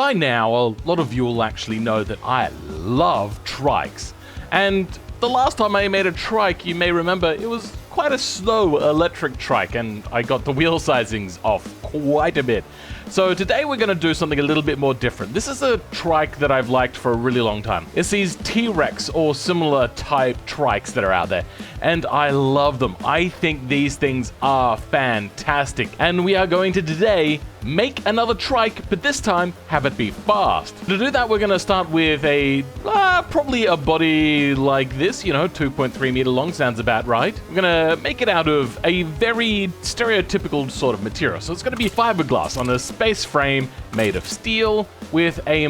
by now, a lot of you will actually know that I love trikes. And the last time I made a trike, you may remember, it was quite a slow electric trike, and I got the wheel sizings off quite a bit. So today we're going to do something a little bit more different. This is a trike that I've liked for a really long time. It's these T-Rex or similar type trikes that are out there, and I love them. I think these things are fantastic, and we are going to today make another trike, but this time have it be fast. To do that, we're going to start with a probably a body like this, you know, 2.3 meter long, sounds about right. We're going to make it out of a very stereotypical sort of material. So it's going to be fiberglass on a space frame made of steel with a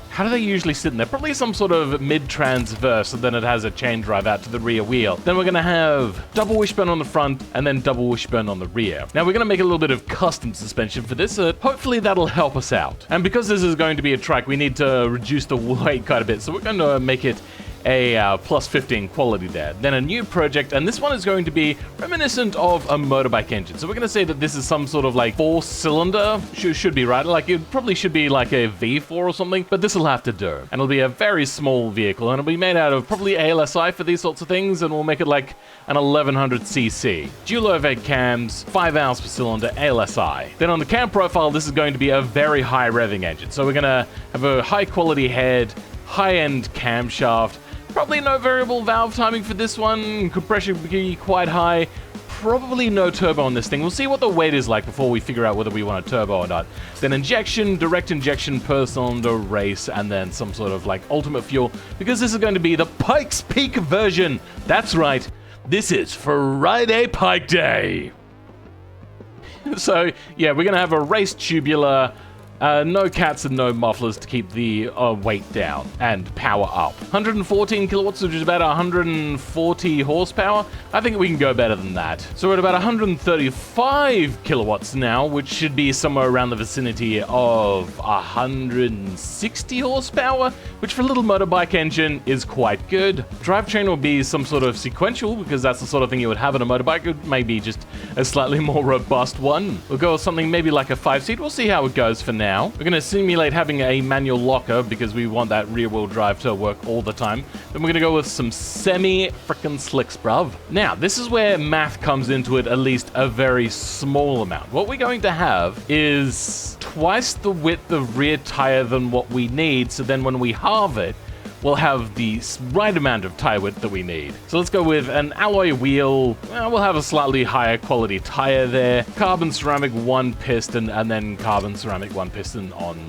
how do they usually sit in there? Probably some sort of mid-transverse, and then it has a chain drive out to the rear wheel. Then we're going to have double wishbone on the front, and then double wishbone on the rear. Now we're going to make a little bit of custom suspension for this, so hopefully that'll help us out. And because this is going to be a trike, we need to reduce the weight quite a bit, so we're going to make it a plus 15 quality there. Then a new project, and this one is going to be reminiscent of a motorbike engine. So we're going to say that this is some sort of like 4-cylinder, should be right, like it probably should be like a V4 or something, but this will have to do. And it'll be a very small vehicle, and it'll be made out of probably ALSI for these sorts of things, and we'll make it like an 1100cc. Dual overhead cams, 5 hours per cylinder, ALSI. Then on the cam profile, this is going to be a very high revving engine. So we're going to have a high quality head, high-end camshaft, probably no variable valve timing for this one, compression will be quite high, probably no turbo on this thing. We'll see what the weight is like before we figure out whether we want a turbo or not. Then injection, direct injection, per cylinder, race, and then some sort of like ultimate fuel, because this is going to be the Pikes Peak version. That's right, this is Friday Pike Day. So yeah, we're going to have a race tubular, no cats and no mufflers to keep the weight down and power up. 114 kilowatts, which is about 140 horsepower. I think we can go better than that. So we're at about 135 kilowatts now, which should be somewhere around the vicinity of 160 horsepower, which for a little motorbike engine is quite good. Drivetrain will be some sort of sequential, because that's the sort of thing you would have in a motorbike. It may be just a slightly more robust one. We'll go with something maybe like a 5-seat. We'll see how it goes for now. We're going to simulate having a manual locker because we want that rear-wheel drive to work all the time. Then we're going to go with some semi-frickin' slicks, bruv. Now, this is where math comes into it, at least a very small amount. What we're going to have is twice the width of rear tire than what we need, so then when we halve it, we'll have the right amount of tire width that we need. So let's go with an alloy wheel. We'll have a slightly higher quality tire there. Carbon ceramic 1 piston, and then carbon ceramic 1 piston on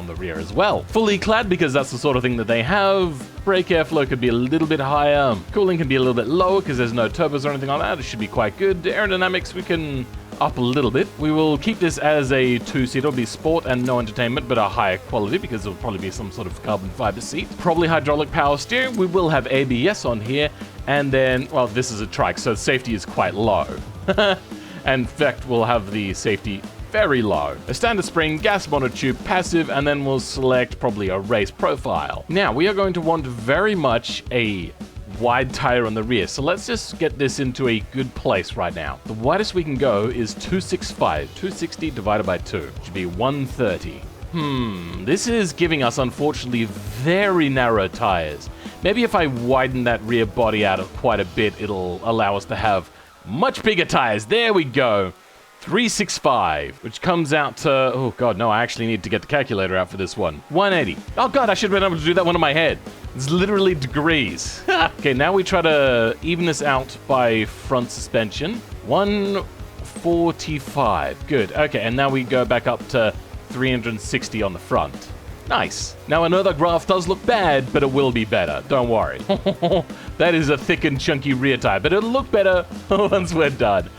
the rear as well. Fully clad, because that's the sort of thing that they have. Brake airflow could be a little bit higher. Cooling can be a little bit lower because there's no turbos or anything like that. It should be quite good. Aerodynamics we can up a little bit. We will keep this as a 2-seater. It'll be sport and no entertainment, but a higher quality because it'll probably be some sort of carbon fiber seat. Probably hydraulic power steering. We will have ABS on here, and then, well, this is a trike, so safety is quite low. And in fact, we'll have the safety very low. A standard spring, gas monotube, passive, and then we'll select probably a race profile. Now, we are going to want very much a wide tire on the rear, so let's just get this into a good place right now. The widest we can go is 265. 260 divided by 2, which would be 130. This is giving us, unfortunately, very narrow tires. Maybe if I widen that rear body out quite a bit, it'll allow us to have much bigger tires. There we go. 365, which comes out to, oh god, no, I actually need to get the calculator out for this one. 180. Oh god, I should have been able to do that one in my head. It's literally degrees. Okay, now we try to even this out by front suspension. 145. Good. Okay, and now we go back up to 360 on the front. Nice. Now, I know that graph does look bad, but it will be better. Don't worry. That is a thick and chunky rear tire, but it'll look better once we're done.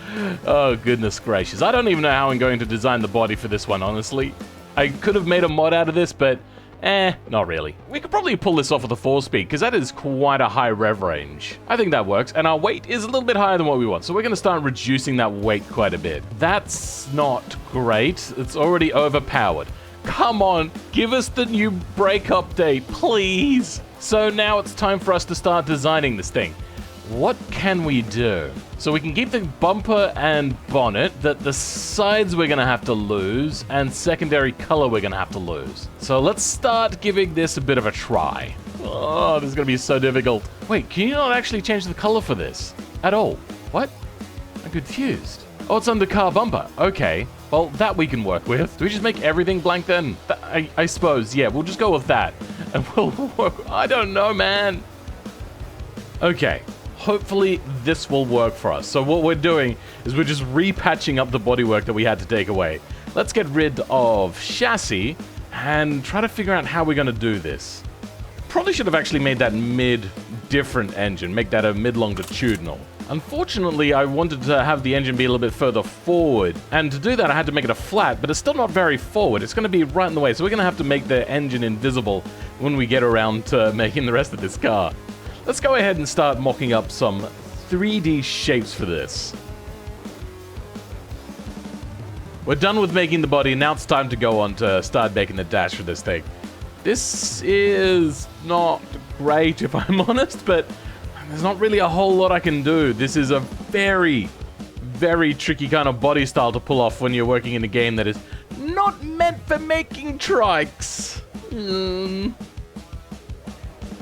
Oh, goodness gracious. I don't even know how I'm going to design the body for this one, honestly. I could have made a mod out of this, but not really. We could probably pull this off with a 4-speed, because that is quite a high rev range. I think that works, and our weight is a little bit higher than what we want, so we're going to start reducing that weight quite a bit. That's not great. It's already overpowered. Come on, give us the new brake update, please. So now it's time for us to start designing this thing. what can we do? So we can keep the bumper and bonnet, the sides we're gonna have to lose, and secondary color we're gonna have to lose. So let's start giving this a bit of a try. Oh, this is gonna be so difficult. Wait, can you not actually change the color for this at all? What? I'm confused. Oh, it's under car bumper. Okay. Well, that we can work with. Do we just make everything blank then? I suppose, yeah, we'll just go with that. And we'll work. I don't know, man. Okay. Hopefully this will work for us. So what we're doing is we're just repatching up the bodywork that we had to take away. Let's get rid of chassis and try to figure out how we're going to do this. Probably should have actually made that mid-different engine, make that a mid-longitudinal. Unfortunately, I wanted to have the engine be a little bit further forward, and to do that I had to make it a flat, but it's still not very forward. It's going to be right in the way, so we're going to have to make the engine invisible when we get around to making the rest of this car. Let's go ahead and start mocking up some 3D shapes for this. We're done with making the body, now it's time to go on to start making the dash for this thing. This is not great, if I'm honest, but there's not really a whole lot I can do. This is a very, very tricky kind of body style to pull off when you're working in a game that is not meant for making trikes.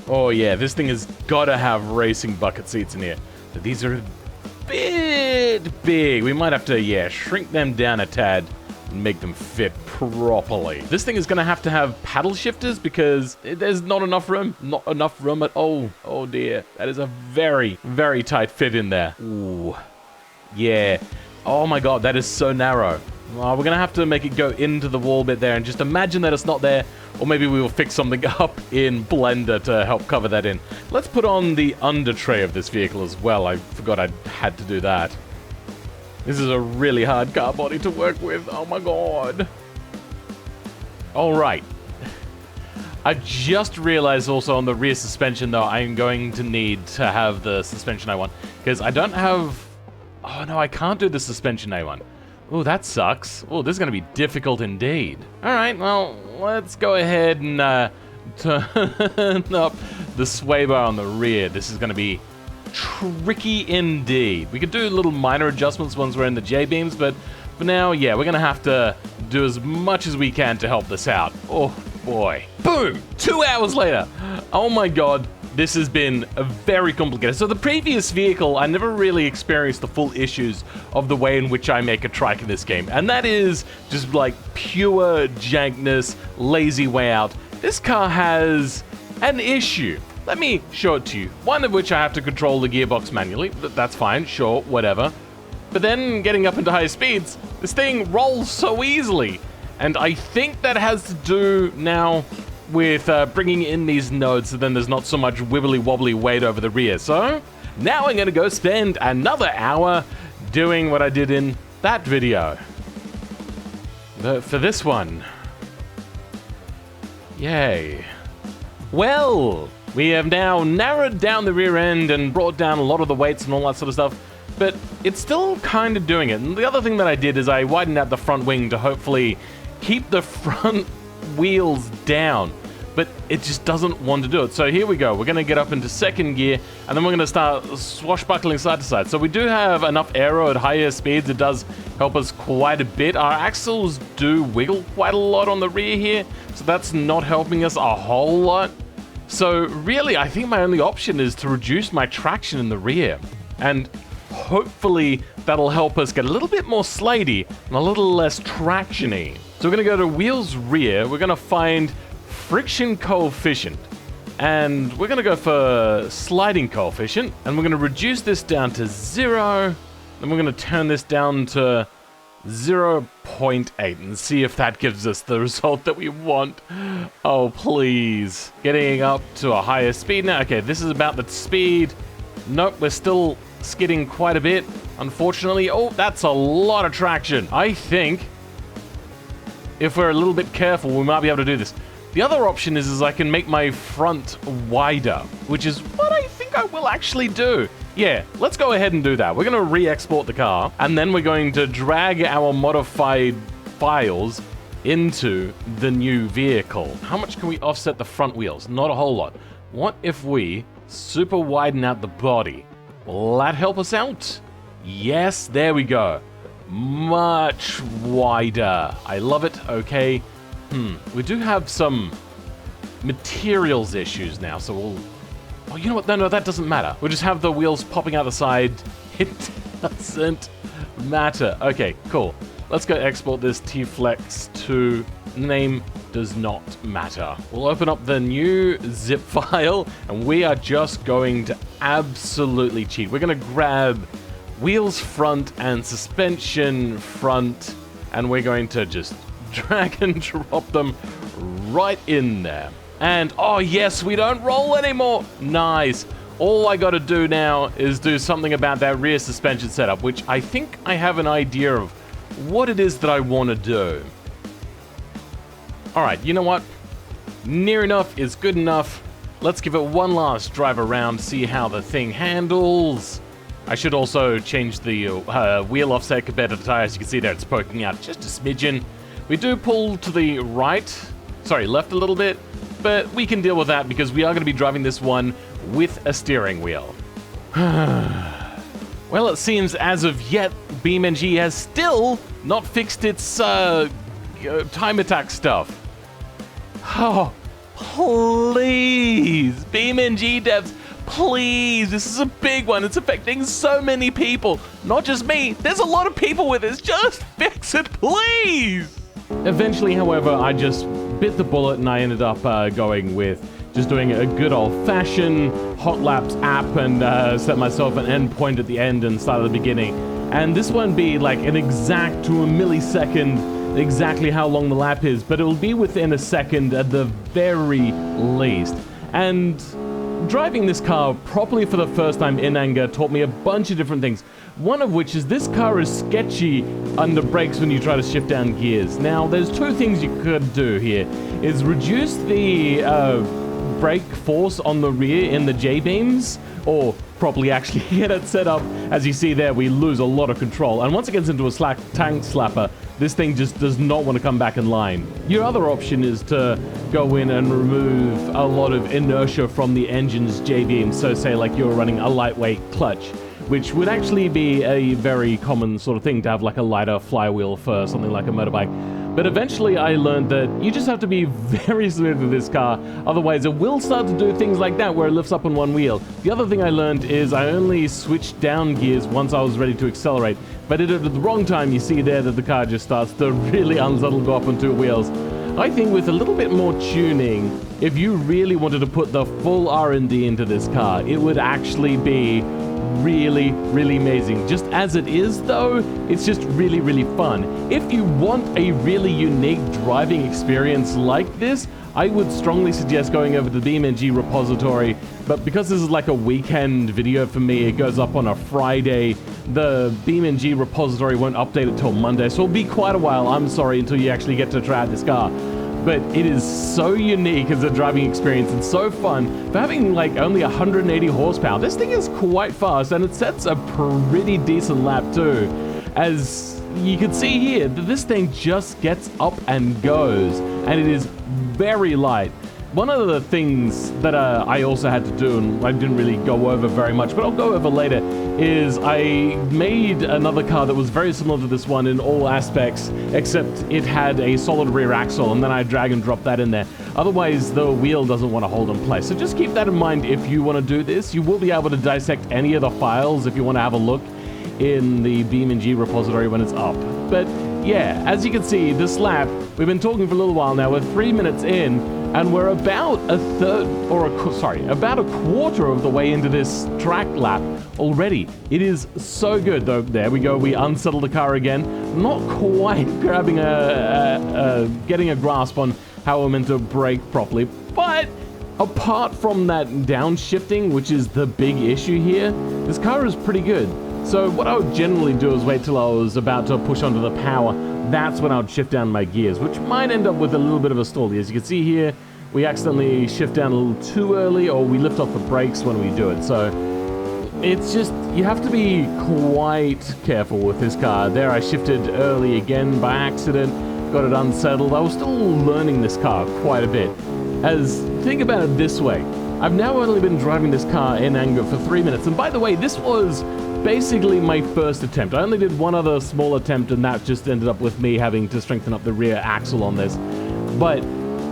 Oh yeah, this thing has got to have racing bucket seats in here. But these are a bit big. We might have to, yeah, shrink them down a tad and make them fit properly. This thing is going to have paddle shifters because there's not enough room. Not enough room at all. Oh dear. That is a very, very tight fit in there. Ooh. Yeah. Oh my god, that is so narrow. We're going to have to make it go into the wall bit there and just imagine that it's not there. Or maybe we will fix something up in Blender to help cover that in. Let's put on the under tray of this vehicle as well. I forgot I had to do that. This is a really hard car body to work with. Oh my god. Alright. I just realized also on the rear suspension though, I'm going to need to have the suspension I want. Because I don't have... Oh no, I can't do the suspension I want. Oh, that sucks. Oh, this is going to be difficult indeed. Alright, well, let's go ahead and turn up the sway bar on the rear. This is going to be tricky indeed. We could do little minor adjustments once we're in the J-beams, but for now, yeah, we're gonna have to do as much as we can to help this out. Oh boy. Boom! 2 hours later! Oh my god, this has been very complicated. So the previous vehicle, I never really experienced the full issues of the way in which I make a trike in this game, and that is just like pure jankness, lazy way out. This car has an issue. Let me show it to you. One of which I have to control the gearbox manually. That's fine, sure, whatever. But then getting up into high speeds, this thing rolls so easily. And I think that has to do now with bringing in these nodes so then there's not so much wibbly wobbly weight over the rear. So now I'm gonna go spend another hour doing what I did in that video. But for this one, yay. Well, we have now narrowed down the rear end and brought down a lot of the weights and all that sort of stuff, but it's still kind of doing it. And the other thing that I did is I widened out the front wing to hopefully keep the front wheels down, but it just doesn't want to do it. So here we go. We're going to get up into second gear, and then we're going to start swashbuckling side to side. So we do have enough aero at higher speeds. It does help us quite a bit. Our axles do wiggle quite a lot on the rear here, so that's not helping us a whole lot. So really, I think my only option is to reduce my traction in the rear. And hopefully that'll help us get a little bit more slidey and a little less traction-y. So we're going to go to wheels rear. We're going to find friction coefficient. And we're going to go for sliding coefficient. And we're going to reduce this down to 0. Then we're going to turn this down to 0.8 and see if that gives us the result that we want. Oh, please. Getting up to a higher speed now. Okay, this is about the speed. Nope, we're still skidding quite a bit, unfortunately. Oh, that's a lot of traction. I think if we're a little bit careful, we might be able to do this. The other option is I can make my front wider, which is what I think I will actually do. Yeah, let's go ahead and do that. We're going to re-export the car, and then we're going to drag our modified files into the new vehicle. How much can we offset the front wheels? Not a whole lot. What if we super widen out the body? Will that help us out? Yes, there we go. Much wider. I love it. Okay. We do have some materials issues now, so we'll... Oh, you know what? No, that doesn't matter. We'll just have the wheels popping out the side. It doesn't matter. Okay, cool. Let's go export this T-Flex to... Name does not matter. We'll open up the new zip file, and we are just going to absolutely cheat. We're going to grab wheels front and suspension front, and we're going to just drag and drop them right in there. And, oh yes, we don't roll anymore. Nice. All I got to do now is do something about that rear suspension setup, which I think I have an idea of what it is that I want to do. All right, you know what? Near enough is good enough. Let's give it one last drive around, see how the thing handles. I should also change the wheel offset compared to the tire. As you can see there, it's poking out just a smidgen. We do pull to the left a little bit, but we can deal with that because we are going to be driving this one with a steering wheel. Well, it seems as of yet, BeamNG has still not fixed its time attack stuff. Oh, please, BeamNG devs, please, this is a big one. It's affecting so many people, not just me. There's a lot of people with this. Just fix it, please. Eventually, however, I just bit the bullet and I ended up going with just doing a good old-fashioned Hot Laps app and set myself an endpoint at the end and start at the beginning. And this won't be like an exact to a millisecond exactly how long the lap is, but it'll be within a second at the very least. And driving this car properly for the first time in anger taught me a bunch of different things. One of which is this car is sketchy under brakes when you try to shift down gears. Now, there's two things you could do here, is reduce the brake force on the rear in the J-beams, or properly actually get it set up. As you see there, we lose a lot of control. And once it gets into a tank slapper, this thing just does not want to come back in line. Your other option is to go in and remove a lot of inertia from the engine's J-beams. So say like you're running a lightweight clutch, which would actually be a very common sort of thing to have like a lighter flywheel for something like a motorbike. But eventually I learned that you just have to be very smooth with this car, otherwise it will start to do things like that where it lifts up on one wheel. The other thing I learned is I only switched down gears once I was ready to accelerate. If I did it at the wrong time, you see there that the car just starts to really unsettle, go up on two wheels. I think with a little bit more tuning, if you really wanted to put the full R&D into this car, it would actually be really, really amazing. Just as it is, though, it's just really, really fun. If you want a really unique driving experience like this, I would strongly suggest going over to the BeamNG repository, but because this is like a weekend video for me, it goes up on a Friday, the BeamNG repository won't update it till Monday, so it'll be quite a while, I'm sorry, until you actually get to try out this car. But it is so unique as a driving experience and so fun. For having like only 180 horsepower, this thing is quite fast and it sets a pretty decent lap too. As you can see here, this thing just gets up and goes, and it is very light. One of the things that I also had to do, and I didn't really go over very much, but I'll go over later, is I made another car that was very similar to this one in all aspects, except it had a solid rear axle, and then I drag and drop that in there. Otherwise, the wheel doesn't want to hold in place. So just keep that in mind if you want to do this. You will be able to dissect any of the files if you want to have a look in the BeamNG repository when it's up. But yeah, as you can see, this lap, we've been talking for a little while now. We're 3 minutes in, and we're about about a quarter of the way into this track lap already. It is so good, though. There we go. We unsettle the car again. Not quite grabbing getting a grasp on how we're meant to brake properly, but apart from that downshifting, which is the big issue here, this car is pretty good. So what I would generally do is wait till I was about to push onto the power. That's when I would shift down my gears, which might end up with a little bit of a stall. As you can see here, we accidentally shift down a little too early, or we lift off the brakes when we do it. So it's just, you have to be quite careful with this car. There I shifted early again by accident, got it unsettled. I was still learning this car quite a bit. As, think about it this way. I've now only been driving this car in anger for 3 minutes, and by the way, this was basically my first attempt. I only did one other small attempt, and that just ended up with me having to strengthen up the rear axle on this. But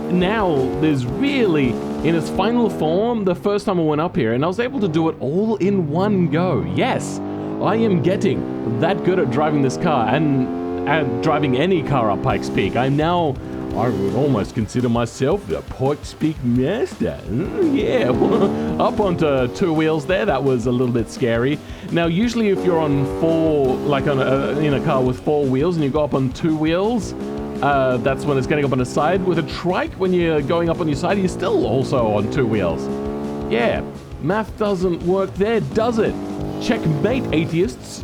now there's really, in its final form, the first time I went up here, and I was able to do it all in one go. Yes, I am getting that good at driving this car, and at driving any car up Pikes Peak. I would almost consider myself the Pikes Peak master. Yeah, up onto 2 wheels there, that was a little bit scary. Now, usually if you're on 4, like in a car with 4 wheels and you go up on 2 wheels, that's when it's getting up on the side. With a trike, when you're going up on your side, you're still also on 2 wheels. Yeah, math doesn't work there, does it? Checkmate, atheists.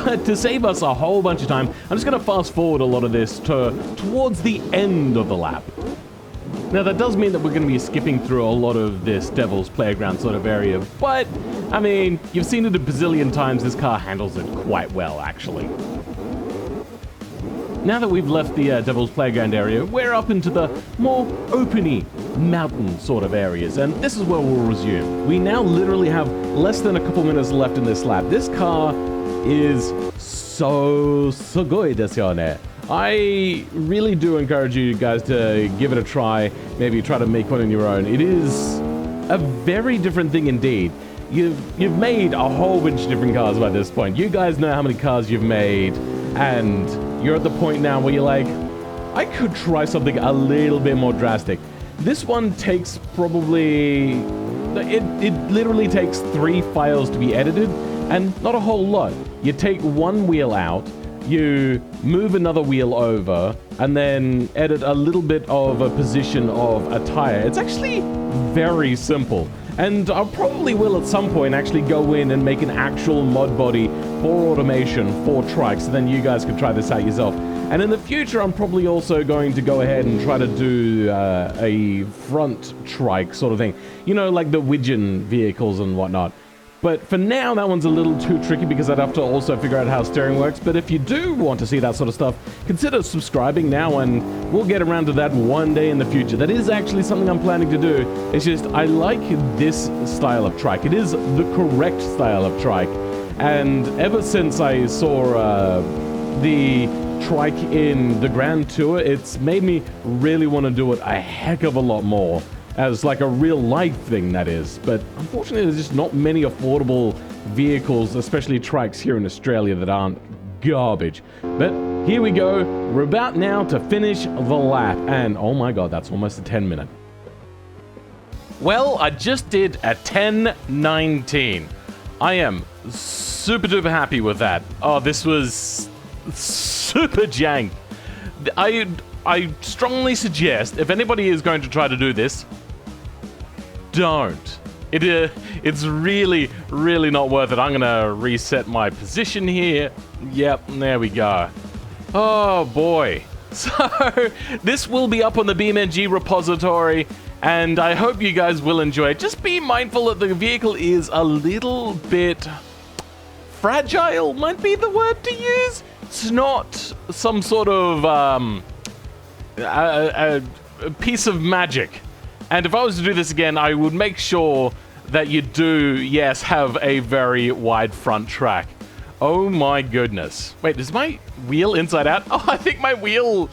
But to save us a whole bunch of time, I'm just going to fast forward a lot of this towards the end of the lap. Now, that does mean that we're going to be skipping through a lot of this Devil's Playground sort of area, but, I mean, you've seen it a bazillion times. This car handles it quite well, actually. Now that we've left the Devil's Playground area, we're up into the more openy mountain sort of areas, and this is where we'll resume. We now literally have less than a couple minutes left in this lap. This car is so good desu yo ne. I really do encourage you guys to give it a try, maybe try to make one on your own. It is a very different thing indeed. You've made a whole bunch of different cars by this point. You guys know how many cars you've made, and you're at the point now where you're like, I could try something a little bit more drastic. This one takes probably, it literally takes 3 files to be edited, and not a whole lot. You take one wheel out, you move another wheel over, and then edit a little bit of a position of a tire. It's actually very simple. And I probably will at some point actually go in and make an actual mod body for automation for Trike, so then you guys can try this out yourself. And in the future, I'm probably also going to go ahead and try to do a front Trike sort of thing. You know, like the Widgeon vehicles and whatnot. But for now, that one's a little too tricky because I'd have to also figure out how steering works. But if you do want to see that sort of stuff, consider subscribing now, and we'll get around to that one day in the future. That is actually something I'm planning to do. It's just, I like this style of trike. It is the correct style of trike. And ever since I saw the trike in the Grand Tour, it's made me really want to do it a heck of a lot more. As like a real life thing, that is. But unfortunately, there's just not many affordable vehicles, especially trikes here in Australia, that aren't garbage. But here we go. We're about now to finish the lap. And oh my god, that's almost a 10-minute. Well, I just did a 10:19. I am super duper happy with that. Oh, this was super jank. I strongly suggest, if anybody is going to try to do this, don't. It's really, really not worth it. I'm gonna reset my position here. Yep, there we go. Oh boy. So, this will be up on the BeamNG repository, and I hope you guys will enjoy it. Just be mindful that the vehicle is a little bit fragile, might be the word to use. It's not some sort of, a piece of magic. And if I was to do this again, I would make sure that you do, yes, have a very wide front track. Oh my goodness. Wait, is my wheel inside out? Oh, I think my wheel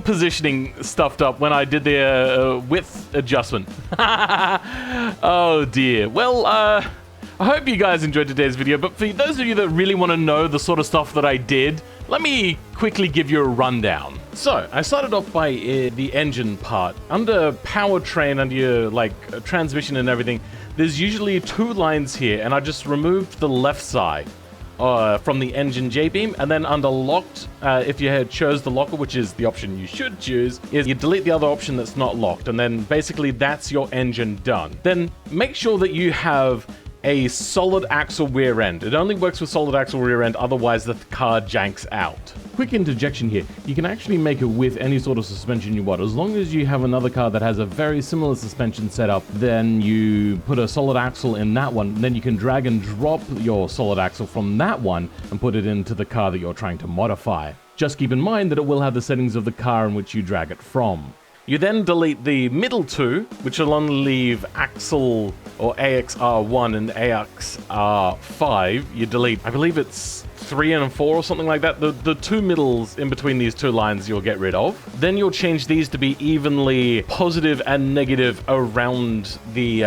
positioning stuffed up when I did the width adjustment. Oh dear. Well, I hope you guys enjoyed today's video, but for those of you that really want to know the sort of stuff that I did, let me quickly give you a rundown. So, I started off by the engine part. Under powertrain, under your, like, transmission and everything, there's usually 2 lines here, and I just removed the left side from the engine J-beam, and then under locked, if you had chose the locker, which is the option you should choose, is you delete the other option that's not locked, and then basically that's your engine done. Then make sure that you have a solid axle rear end. It only works with solid axle rear end, otherwise the car janks out. Quick interjection here, you can actually make it with any sort of suspension you want. As long as you have another car that has a very similar suspension setup, then you put a solid axle in that one, then you can drag and drop your solid axle from that one and put it into the car that you're trying to modify. Just keep in mind that it will have the settings of the car in which you drag it from. You then delete the middle two, which will only leave axle or AXR1 and AXR5. You delete, I believe it's 3 and 4 or something like that. The two middles in between these two lines you'll get rid of. Then you'll change these to be evenly positive and negative around the,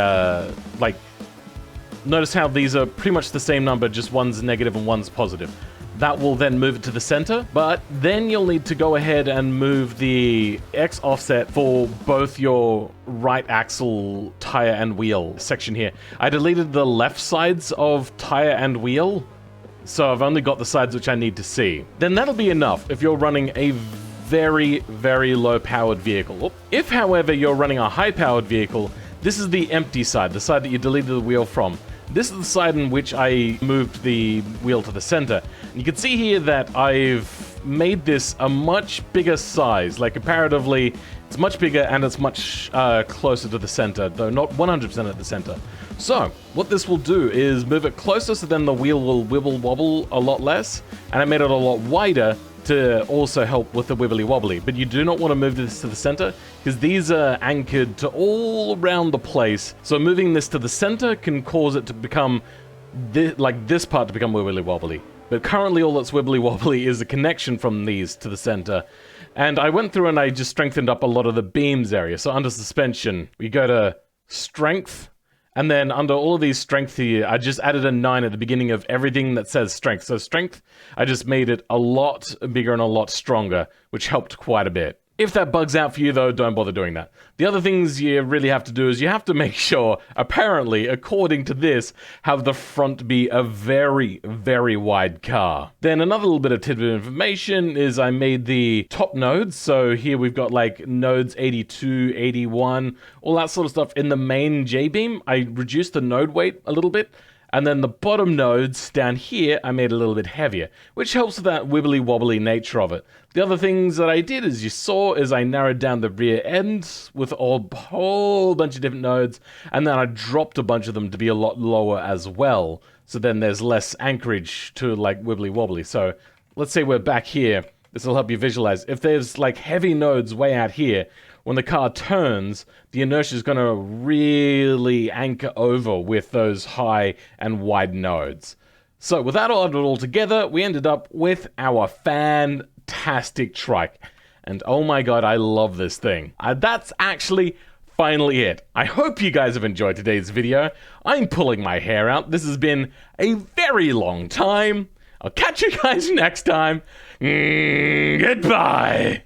notice how these are pretty much the same number, just one's negative and one's positive. That will then move it to the center, but then you'll need to go ahead and move the X offset for both your right axle, tire, and wheel section here. I deleted the left sides of tire and wheel, so I've only got the sides which I need to see. Then that'll be enough if you're running a very, very low-powered vehicle. If, however, you're running a high-powered vehicle, this is the empty side, the side that you deleted the wheel from. This is the side in which I moved the wheel to the center. And you can see here that I've made this a much bigger size. Like, comparatively, it's much bigger and it's much closer to the center, though not 100% at the center. So, what this will do is move it closer so then the wheel will wibble-wobble a lot less, and I made it a lot wider to also help with the wibbly wobbly. But you do not want to move this to the center because these are anchored to all around the place. So moving this to the center can cause it to become this part to become wibbly wobbly. But currently all that's wibbly wobbly is the connection from these to the center. And I went through and I just strengthened up a lot of the beams area. So under suspension, we go to strength. And then under all of these strength here, I just added a 9 at the beginning of everything that says strength. So strength, I just made it a lot bigger and a lot stronger, which helped quite a bit. If that bugs out for you though, don't bother doing that. The other things you really have to do is you have to make sure, apparently, according to this, have the front be a very, very wide car. Then another little bit of tidbit of information is I made the top nodes. So here we've got like nodes 82, 81, all that sort of stuff in the main J-beam. I reduced the node weight a little bit. And then the bottom nodes down here, I made a little bit heavier, which helps with that wibbly wobbly nature of it. The other things that I did, as you saw, is I narrowed down the rear ends with a whole bunch of different nodes, and then I dropped a bunch of them to be a lot lower as well. So then there's less anchorage to like wibbly wobbly. So let's say we're back here. This will help you visualize. If there's like heavy nodes way out here, when the car turns, the inertia is going to really anchor over with those high and wide nodes. So with that all together, we ended up with our fantastic trike. And oh my god, I love this thing. That's actually finally it. I hope you guys have enjoyed today's video. I'm pulling my hair out. This has been a very long time. I'll catch you guys next time. Goodbye.